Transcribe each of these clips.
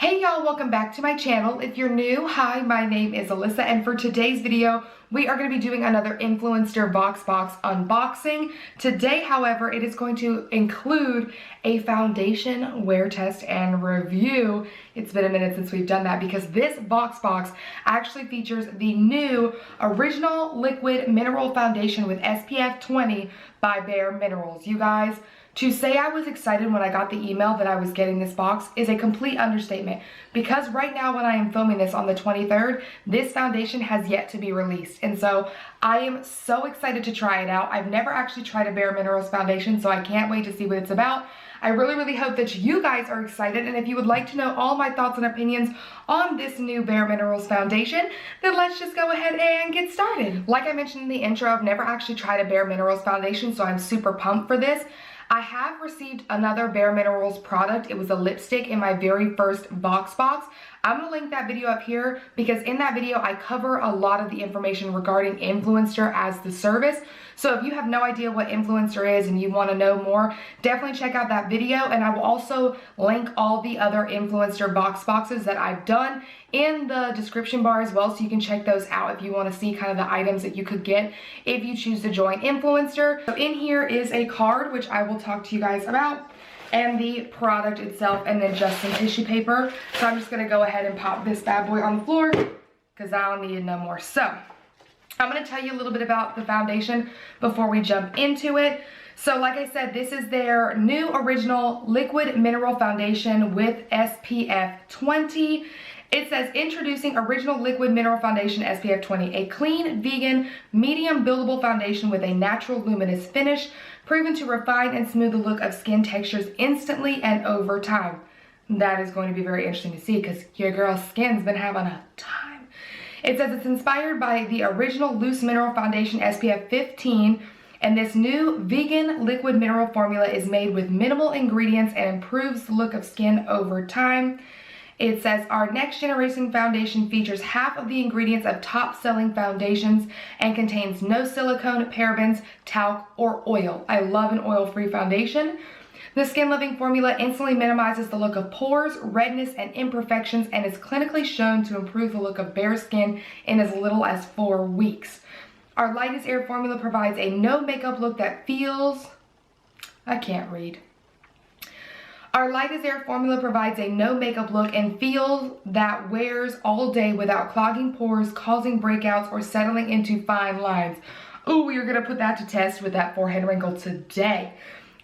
Hey y'all, welcome back to my channel. If you're new, hi, my name is Alyssa, and for today's video, we are going to be doing another Influenster VoxBox unboxing. Today, however, it is going to include a foundation wear test and review. It's been a minute since we've done that because this VoxBox actually features the new Original Liquid Mineral Foundation with SPF 20 by bareMinerals. You guys, to say I was excited when I got the email that I was getting this box is a complete understatement, because right now when I am filming this on the 23rd, this foundation has yet to be released. And so I am so excited to try it out. I've never actually tried a bareMinerals foundation, so I can't wait to see what it's about. I really hope that you guys are excited, and if you would like to know all my thoughts and opinions on this new bareMinerals foundation, then let's just go ahead and get started. Like I mentioned in the intro, I've never actually tried a bareMinerals foundation, so I'm super pumped for this. I have received another bareMinerals product. It was a lipstick in my very first VoxBox. I'm gonna link that video up here because in that video I cover a lot of the information regarding Influenster as the service. So if you have no idea what Influencer is and you want to know more, definitely check out that video, and I will also link all the other Influencer VoxBoxes that I've done in the description bar as well, so you can check those out if you want to see kind of the items that you could get if you choose to join Influencer. So in here is a card, which I will talk to you guys about, and the product itself, and then just some tissue paper. So I'm just going to go ahead and pop this bad boy on the floor because I don't need it no more. So I'm going to tell you a little bit about the foundation before we jump into it. So like I said, this is their new Original Liquid Mineral Foundation with SPF 20. It says, introducing Original Liquid Mineral Foundation SPF 20, a clean, vegan, medium buildable foundation with a natural luminous finish, proven to refine and smooth the look of skin textures instantly and over time. That is going to be very interesting to see because your girl's skin's been having a time. It says it's inspired by the original Loose Mineral Foundation SPF 15, and this new vegan liquid mineral formula is made with minimal ingredients and improves the look of skin over time. It says our next generation foundation features half of the ingredients of top selling foundations and contains no silicone, parabens, talc, or oil. I love an oil-free foundation. The Skin Loving formula instantly minimizes the look of pores, redness, and imperfections, and is clinically shown to improve the look of bare skin in as little as 4 weeks. Our Light as Air formula provides a no makeup look that feels... I can't read. Our Light as Air formula provides a no makeup look and feel that wears all day without clogging pores, causing breakouts, or settling into fine lines. Ooh, we are gonna put that to test with that forehead wrinkle today.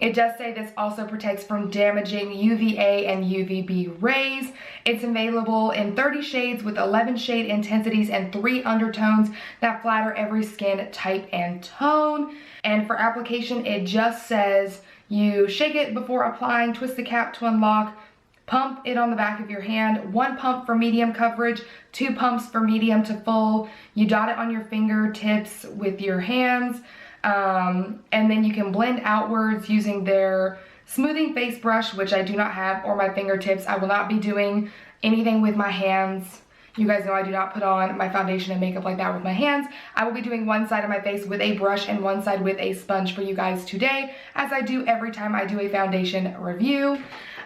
It does say this also protects from damaging UVA and UVB rays. It's available in 30 shades with 11 shade intensities and 3 undertones that flatter every skin type and tone. And for application, it just says you shake it before applying, twist the cap to unlock, pump it on the back of your hand, 1 pump for medium coverage, 2 pumps for medium to full. You dot it on your fingertips with your hands. And then you can blend outwards using their smoothing face brush, which I do not have, or my fingertips. I will not be doing anything with my hands. You guys know I do not put on my foundation and makeup like that with my hands. I will be doing one side of my face with a brush and one side with a sponge for you guys today, as I do every time I do a foundation review.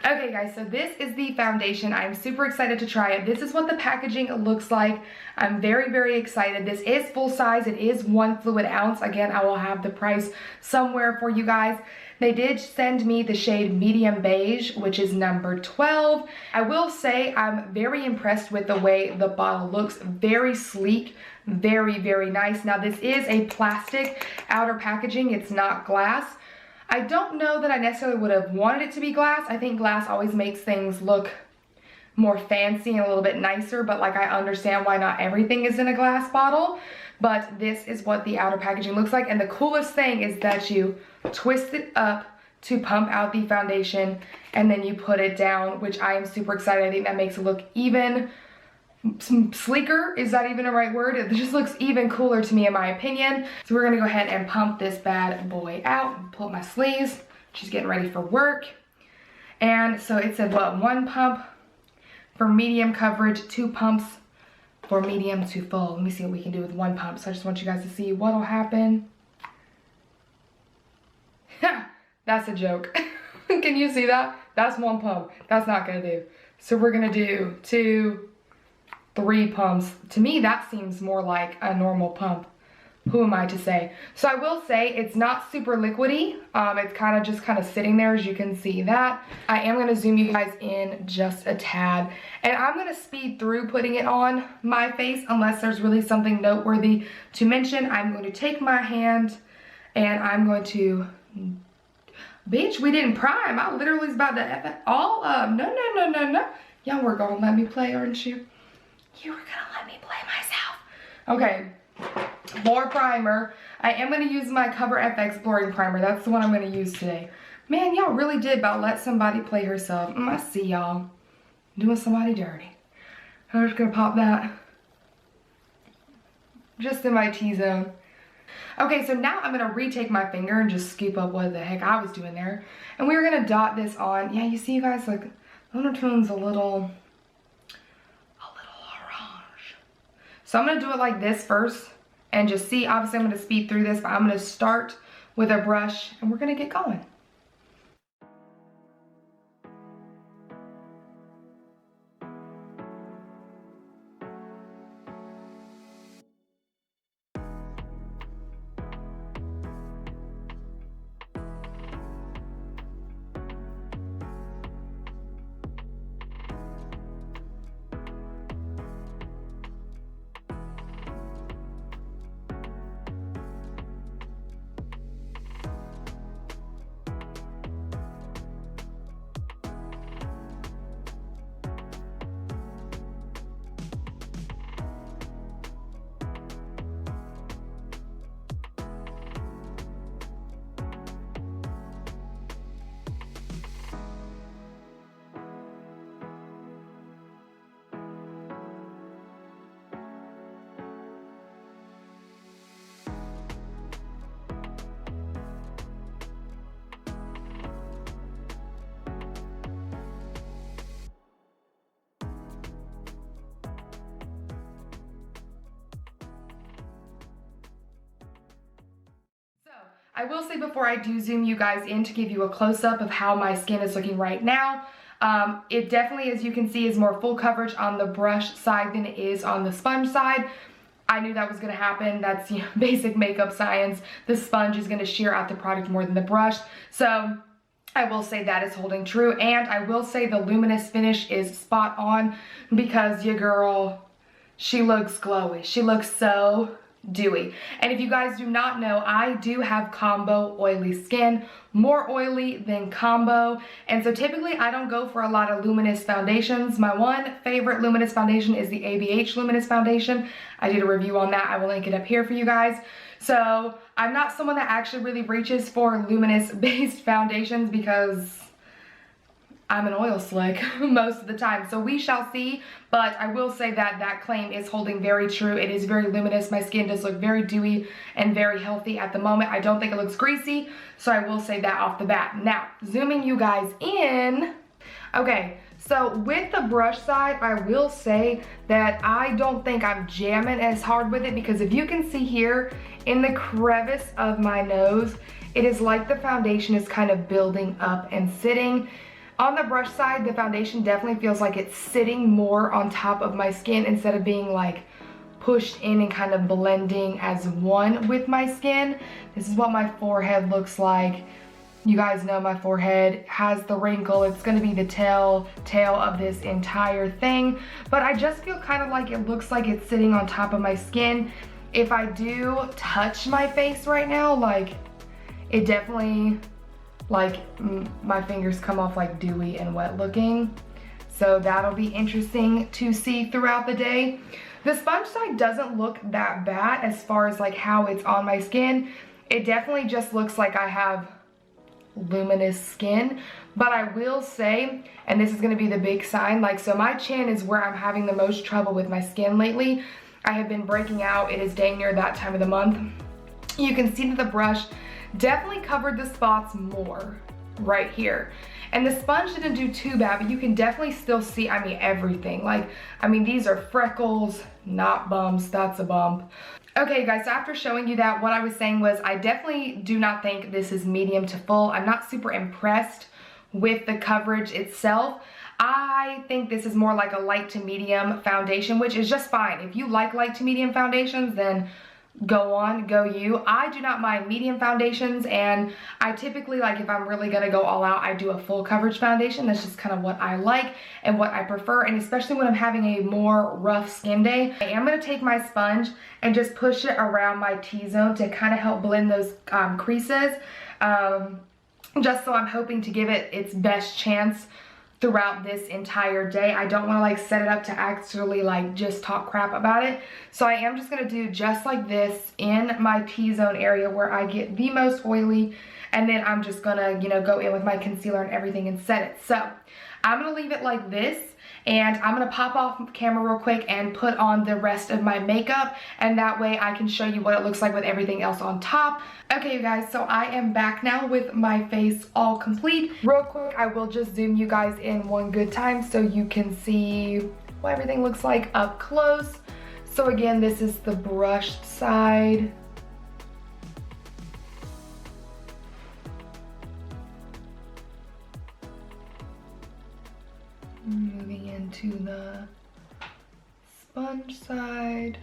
Okay guys, so this is the foundation. I'm super excited to try it. This is what the packaging looks like. I'm very excited. This is full size. It is 1 fluid ounce. Again, I will have the price somewhere for you guys. They did send me the shade Medium Beige, which is number 12. I will say I'm very impressed with the way the bottle looks. Very sleek, very nice. Now this is a plastic outer packaging. It's not glass. I don't know that I necessarily would have wanted it to be glass. I think glass always makes things look more fancy and a little bit nicer, but like I understand why not everything is in a glass bottle. But this is what the outer packaging looks like, and the coolest thing is that you twist it up to pump out the foundation and then you put it down, which I am super excited. I think that makes it look even sleeker. Is that even a right word? It just looks even cooler to me in my opinion. So we're gonna go ahead and pump this bad boy out. Pull up my sleeves. She's getting ready for work. And so it said what, 1 pump for medium coverage, 2 pumps for medium to full. Let me see what we can do with 1 pump. So I just want you guys to see what'll happen. That's a joke. Can you see that? That's 1 pump. That's not gonna do. So we're gonna do 2, 3 pumps. To me, that seems more like a normal pump. Who am I to say? So I will say it's not super liquidy. It's kind of just sitting there, as you can see that. I am gonna zoom you guys in just a tad. And I'm gonna speed through putting it on my face unless there's really something noteworthy to mention. I'm going to take my hand and I'm going to, bitch, we didn't prime. I literally was about to F it all up. No. Y'all were gonna let me play, aren't you? You were gonna let me play myself. Okay. For primer, I am going to use my CoverFx blurring primer. That's the one I'm going to use today. Man, y'all really did about let somebody play herself. I see y'all doing somebody dirty. I'm just going to pop that just in my T-zone. Okay, so now I'm going to retake my finger and just scoop up what the heck I was doing there. And we're going to dot this on. Yeah, you see you guys, like, the undertone's a little orange. So I'm going to do it like this first. And just see, obviously I'm going to speed through this, but I'm going to start with a brush and we're going to get going. I will say before I do zoom you guys in to give you a close-up of how my skin is looking right now, it definitely, as you can see, is more full coverage on the brush side than it is on the sponge side. I knew that was going to happen. That's, you know, basic makeup science. The sponge is going to shear out the product more than the brush. So I will say that is holding true. And I will say the luminous finish is spot on because your girl, she looks glowy. She looks so dewy. And if you guys do not know, I do have combo oily skin, more oily than combo, and so typically I don't go for a lot of luminous foundations. My one favorite luminous foundation is the ABH luminous foundation. I did a review on that. I will link it up here for you guys. So I'm not someone that actually really reaches for luminous based foundations because I'm an oil slick most of the time, so we shall see. But I will say that that claim is holding very true. It is very luminous. My skin does look very dewy and very healthy at the moment. I don't think it looks greasy, so I will say that off the bat. Now, zooming you guys in. Okay, so with the brush side, I will say that I don't think I'm jamming as hard with it because if you can see here in the crevice of my nose, it is like the foundation is kind of building up and sitting. On the brush side, the foundation definitely feels like it's sitting more on top of my skin instead of being like pushed in and kind of blending as one with my skin. This is what my forehead looks like. You guys know my forehead has the wrinkle. It's gonna be the tail of this entire thing. But I just feel kind of like it looks like it's sitting on top of my skin. If I do touch my face right now, like it definitely, like my fingers come off like dewy and wet looking. So that'll be interesting to see throughout the day. The sponge side doesn't look that bad as far as like how it's on my skin. It definitely just looks like I have luminous skin. But I will say, and this is gonna be the big sign, like so my chin is where I'm having the most trouble with my skin lately. I have been breaking out. It is dang near that time of the month. You can see that the brush definitely covered the spots more right here. And the sponge didn't do too bad, but you can definitely still see, I mean, everything. Like, I mean, these are freckles, not bumps. That's a bump. Okay, guys, so after showing you that, what I was saying was I definitely do not think this is medium to full. I'm not super impressed with the coverage itself. I think this is more like a light to medium foundation, which is just fine. If you like light to medium foundations, then go on, go you. I do not mind medium foundations, and I typically, like, if I'm really gonna go all out, I do a full coverage foundation. That's just kind of what I like and what I prefer, and especially when I'm having a more rough skin day. I am gonna take my sponge and just push it around my T-zone to kind of help blend those creases, just so I'm hoping to give it its best chance throughout this entire day. I don't want to like set it up to actually like just talk crap about it. So I am just going to do just like this in my T-zone area where I get the most oily, and then I'm just going to, you know, go in with my concealer and everything and set it. So I'm going to leave it like this, and I'm going to pop off camera real quick and put on the rest of my makeup, and that way I can show you what it looks like with everything else on top. Okay, you guys, so I am back now with my face all complete. Real quick, I will just zoom you guys in one good time so you can see what everything looks like up close. So again, this is the brushed side. Moving into the sponge side.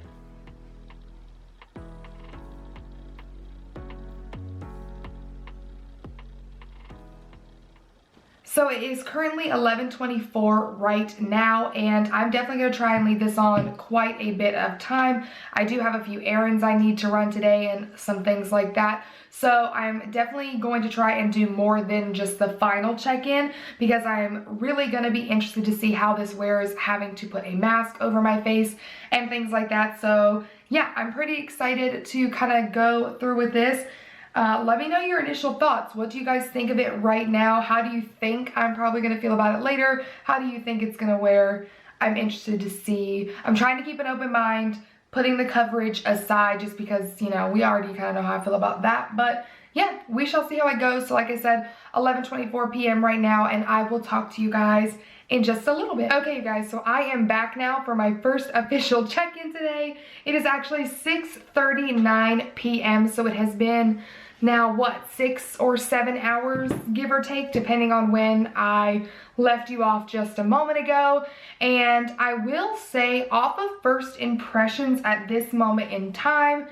So it is currently 11:24 right now, and I'm definitely going to try and leave this on quite a bit of time. I do have a few errands I need to run today and some things like that. So I'm definitely going to try and do more than just the final check-in, because I'm really going to be interested to see how this wears having to put a mask over my face and things like that. So yeah, I'm pretty excited to kind of go through with this. Let me know your initial thoughts. What do you guys think of it right now? How do you think I'm probably going to feel about it later? How do you think it's going to wear? I'm interested to see. I'm trying to keep an open mind, putting the coverage aside just because, you know, we already kind of know how I feel about that. But yeah, we shall see how it goes. So like I said, 11:24 p.m. right now, and I will talk to you guys in just a little bit. Okay, you guys, so I am back now for my first official check-in today. It is actually 6:39 p.m. so it has been now what, 6 or 7 hours, give or take, depending on when I left you off just a moment ago. And I will say, off of first impressions at this moment in time,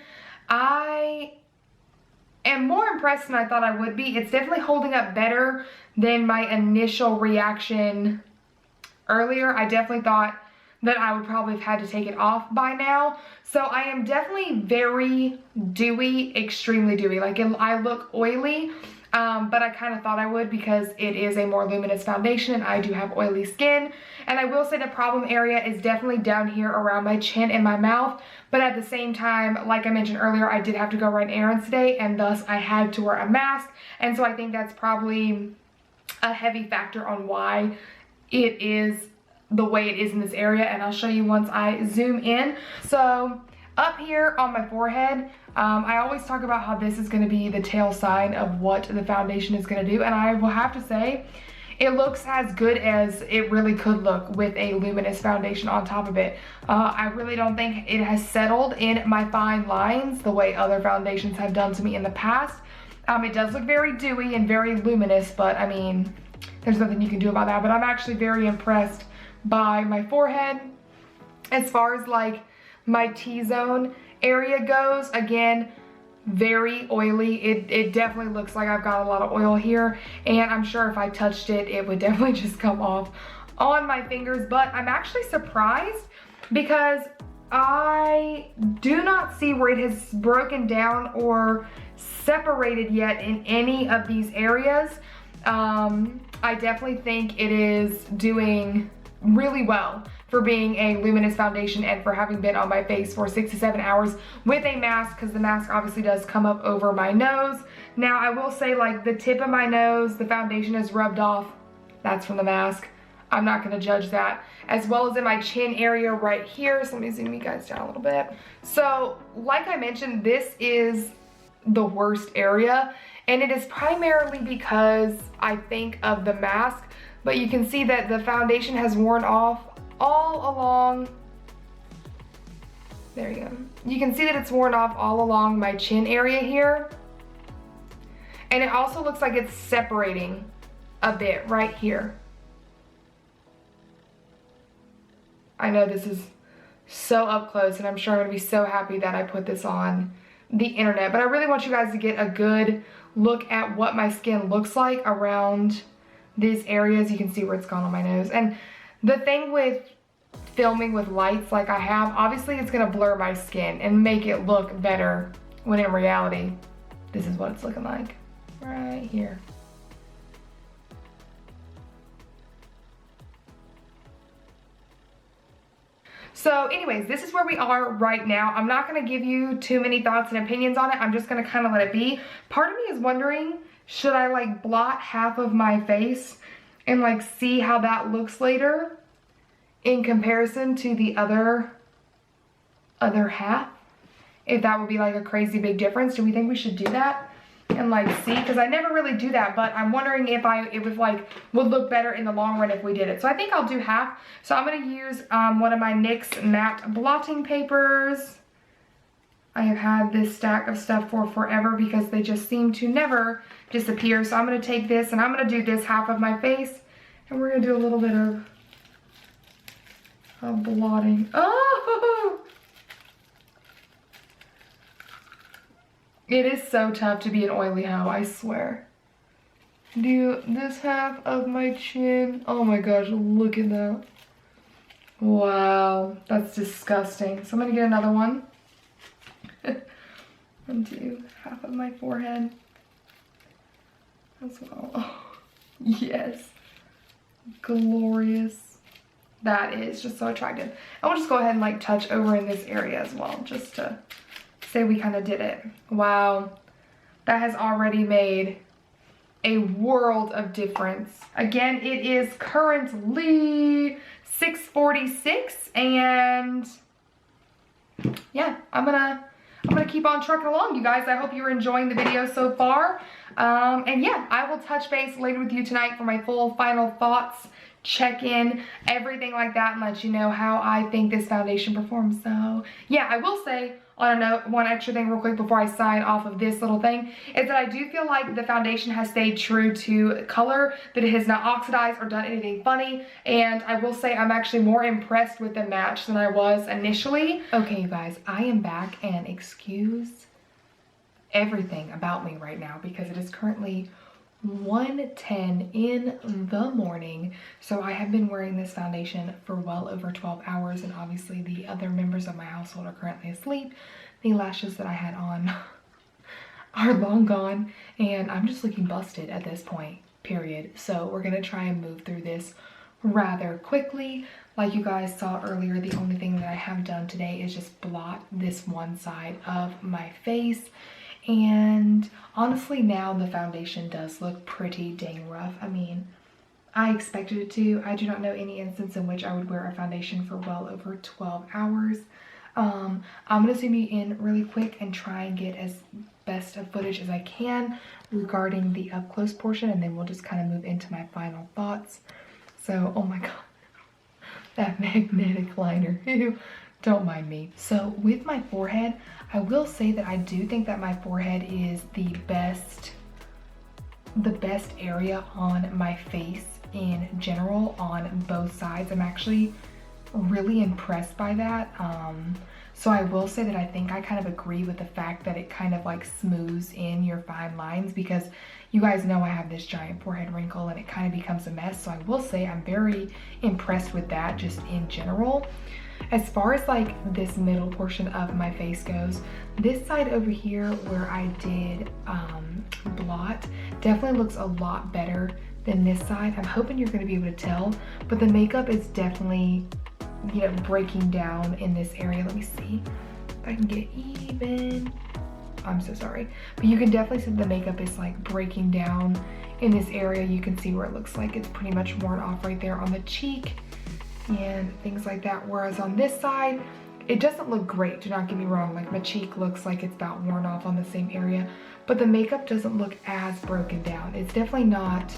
I am more impressed than I thought I would be. It's definitely holding up better than my initial reaction earlier. I definitely thought that I would probably have had to take it off by now. So I am definitely very dewy, extremely dewy. Like, I look oily, but I kind of thought I would because it is a more luminous foundation and I do have oily skin. And I will say the problem area is definitely down here around my chin and my mouth. But at the same time, like I mentioned earlier, I did have to go run errands today, and thus I had to wear a mask. And so I think that's probably a heavy factor on why it is the way it is in this area, and I'll show you once I zoom in. So up here on my forehead, I always talk about how this is going to be the tail sign of what the foundation is going to do, and I will have to say it looks as good as it really could look with a luminous foundation on top of it. I really don't think it has settled in my fine lines the way other foundations have done to me in the past. It does look very dewy and very luminous, but I mean, there's nothing you can do about that. But I'm actually very impressed by my forehead. As far as like my T-zone area goes, again, very oily. It definitely looks like I've got a lot of oil here, and I'm sure if I touched it, it would definitely just come off on my fingers. But I'm actually surprised because I do not see where it has broken down or separated yet in any of these areas. I definitely think it is doing really well for being a luminous foundation and for having been on my face for 6 to 7 hours with a mask, because the mask obviously does come up over my nose. Now I will say, like, the tip of my nose, the foundation is rubbed off. That's from the mask. I'm not going to judge that. As well as in my chin area right here. So let me zoom you guys down a little bit. So like I mentioned, this is the worst area, and it is primarily because I think of the mask. But you can see that the foundation has worn off all along. There you go. You can see that it's worn off all along my chin area here. And it also looks like it's separating a bit right here. I know this is so up close, and I'm sure I'm gonna be so happy that I put this on the internet, but I really want you guys to get a good look at what my skin looks like around these areas. You can see where it's gone on my nose. And the thing with filming with lights like I have, obviously it's gonna blur my skin and make it look better, when in reality, this is what it's looking like right here. So anyways, this is where we are right now. I'm not gonna give you too many thoughts and opinions on it. I'm just gonna kind of let it be. Part of me is wondering, should I like blot half of my face and like see how that looks later in comparison to the other half? If that would be like a crazy big difference. Do we think we should do that? And like see, because I never really do that, but I'm wondering if it was like would look better in the long run if we did it. So I think I'll do half. So I'm going to use one of my NYX matte blotting papers. I have had this stack of stuff for forever because they just seem to never disappear. So I'm going to take this and I'm going to do this half of my face, and we're going to do a little bit of blotting. Oh! It is so tough to be an oily hoe, I swear. Do this half of my chin. Oh my gosh, look at that. Wow, that's disgusting. So I'm gonna get another one. And do half of my forehead as well. Oh, yes. Glorious. That is just so attractive. And we'll just go ahead and like touch over in this area as well, just to say we kind of did it. Wow, that has already made a world of difference. Again, it is currently 6:46, and yeah, I'm gonna keep on trucking along, you guys. I hope you're enjoying the video so far. And yeah, I will touch base later with you tonight for my full final thoughts, check in, everything like that, and let you know how I think this foundation performs. So yeah, I will say on a note, one extra thing real quick before I sign off of this little thing, is that I do feel like the foundation has stayed true to color, that it has not oxidized or done anything funny, and I will say I'm actually more impressed with the match than I was initially. Okay, you guys, I am back, and excuse everything about me right now because it is currently 1:10 in the morning. So I have been wearing this foundation for well over 12 hours, and obviously the other members of my household are currently asleep. The lashes that I had on are long gone, and I'm just looking busted at this point, period. So we're gonna try and move through this rather quickly. Like you guys saw earlier, the only thing that I have done today is just blot this one side of my face. And honestly, now the foundation does look pretty dang rough. I mean, I expected it to. I do not know any instance in which I would wear a foundation for well over 12 hours. I'm gonna zoom you in really quick and try and get as best of footage as I can regarding the up close portion, and then we'll just kind of move into my final thoughts. So, oh my god, that magnetic liner, ew, don't mind me. So with my forehead, I will say that I do think that my forehead is the best area on my face in general on both sides. I'm actually really impressed by that. So I will say that I think I kind of agree with the fact that it kind of like smooths in your fine lines, because you guys know I have this giant forehead wrinkle and it kind of becomes a mess. So I will say I'm very impressed with that just in general. As far as like this middle portion of my face goes, this side over here where I did blot definitely looks a lot better than this side. I'm hoping you're going to be able to tell, but the makeup is definitely, you know, breaking down in this area. Let me see if I can get even. I'm so sorry, but you can definitely see the makeup is like breaking down in this area. You can see where it looks like it's pretty much worn off right there on the cheek and things like that. Whereas on this side, it doesn't look great, do not get me wrong. Like my cheek looks like it's about worn off on the same area, but the makeup doesn't look as broken down. It's definitely not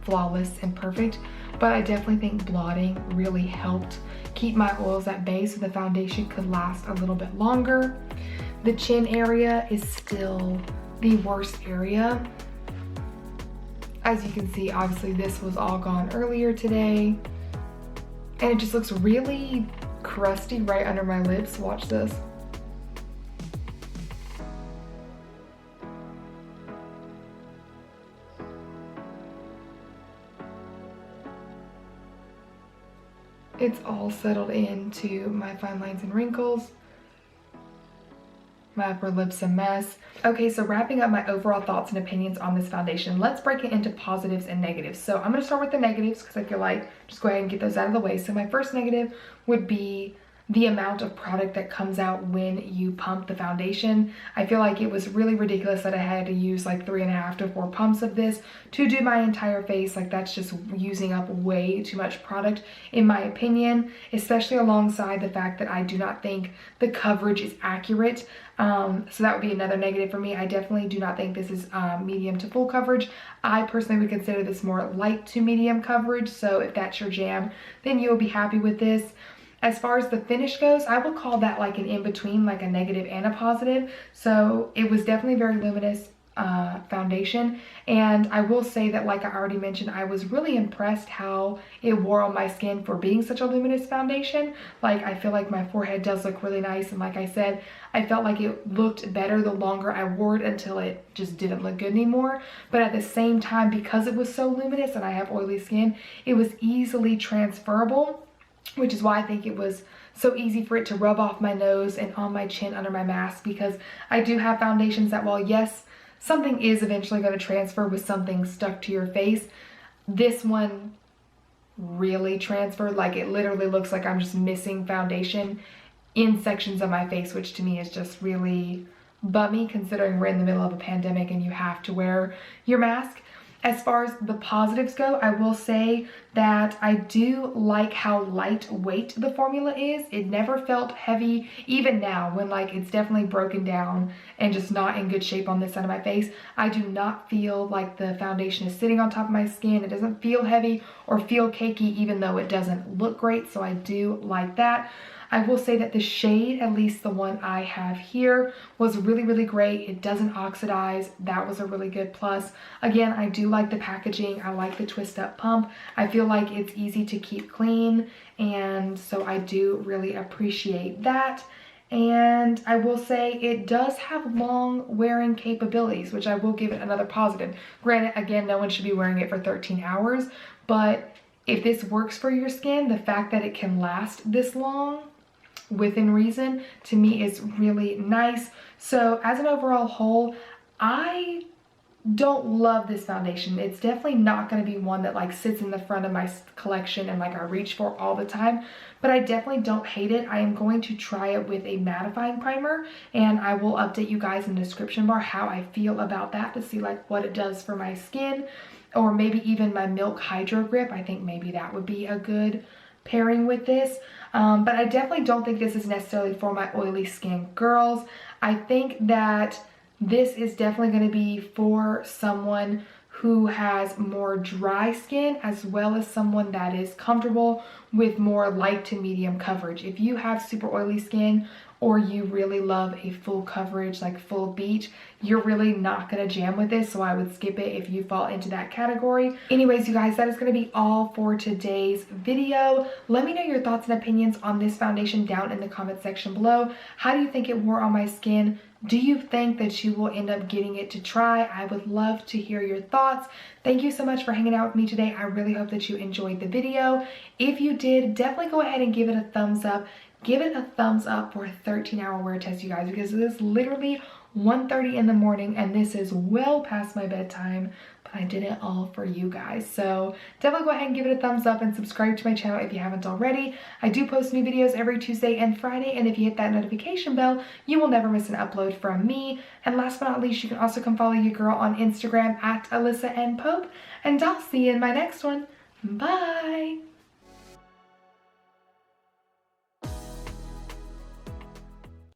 flawless and perfect, but I definitely think blotting really helped keep my oils at bay so the foundation could last a little bit longer. The chin area is still the worst area. As you can see, obviously this was all gone earlier today. And it just looks really crusty right under my lips. Watch this. It's all settled into my fine lines and wrinkles. My upper lip's a mess. Okay, so wrapping up my overall thoughts and opinions on this foundation, let's break it into positives and negatives. So I'm gonna start with the negatives because I feel like just go ahead and get those out of the way. So my first negative would be the amount of product that comes out when you pump the foundation. I feel like it was really ridiculous that I had to use like 3.5 to 4 pumps of this to do my entire face. Like that's just using up way too much product in my opinion, especially alongside the fact that I do not think the coverage is accurate. So that would be another negative for me. I definitely do not think this is medium to full coverage. I personally would consider this more light to medium coverage. So if that's your jam, then you'll be happy with this. As far as the finish goes, I would call that like an in-between, like a negative and a positive. So it was definitely very luminous foundation. And I will say that, like I already mentioned, I was really impressed how it wore on my skin for being such a luminous foundation. Like I feel like my forehead does look really nice. And like I said, I felt like it looked better the longer I wore it until it just didn't look good anymore. But at the same time, because it was so luminous and I have oily skin, it was easily transferable, which is why I think it was so easy for it to rub off my nose and on my chin under my mask, because I do have foundations that, while yes, something is eventually going to transfer with something stuck to your face, this one really transferred. Like it literally looks like I'm just missing foundation in sections of my face, which to me is just really bummy considering we're in the middle of a pandemic and you have to wear your mask. As far as the positives go, I will say that I do like how lightweight the formula is. It never felt heavy, even now when like it's definitely broken down and just not in good shape on this side of my face. I do not feel like the foundation is sitting on top of my skin. It doesn't feel heavy or feel cakey, even though it doesn't look great. So I do like that. I will say that the shade, at least the one I have here, was really, really great. It doesn't oxidize. That was a really good plus. Again, I do like the packaging. I like the twist up pump. I feel like it's easy to keep clean, and so I do really appreciate that. And I will say it does have long wearing capabilities, which I will give it another positive. Granted, again, no one should be wearing it for 13 hours, but if this works for your skin, the fact that it can last this long within reason, to me is really nice. So as an overall whole, I don't love this foundation. It's definitely not going to be one that like sits in the front of my collection and like I reach for all the time, but I definitely don't hate it. I am going to try it with a mattifying primer, and I will update you guys in the description bar how I feel about that to see like what it does for my skin, or maybe even my Milk Hydro Grip. I think maybe that would be a good pairing with this. But I definitely don't think this is necessarily for my oily skin girls. I think that this is definitely going to be for someone who has more dry skin, as well as someone that is comfortable with more light to medium coverage. If you have super oily skin, or you really love a full coverage, like full beach, you're really not gonna jam with this, so I would skip it if you fall into that category. Anyways, you guys, that is gonna be all for today's video. Let me know your thoughts and opinions on this foundation down in the comment section below. How do you think it wore on my skin? Do you think that you will end up getting it to try? I would love to hear your thoughts. Thank you so much for hanging out with me today. I really hope that you enjoyed the video. If you did, definitely go ahead and give it a thumbs up. Give it a thumbs up for a 13-hour wear test, you guys, because it is literally 1:30 in the morning and this is well past my bedtime, but I did it all for you guys. So definitely go ahead and give it a thumbs up and subscribe to my channel if you haven't already. I do post new videos every Tuesday and Friday, and if you hit that notification bell, you will never miss an upload from me. And last but not least, you can also come follow your girl on Instagram at AlyssaNPope, and I'll see you in my next one. Bye!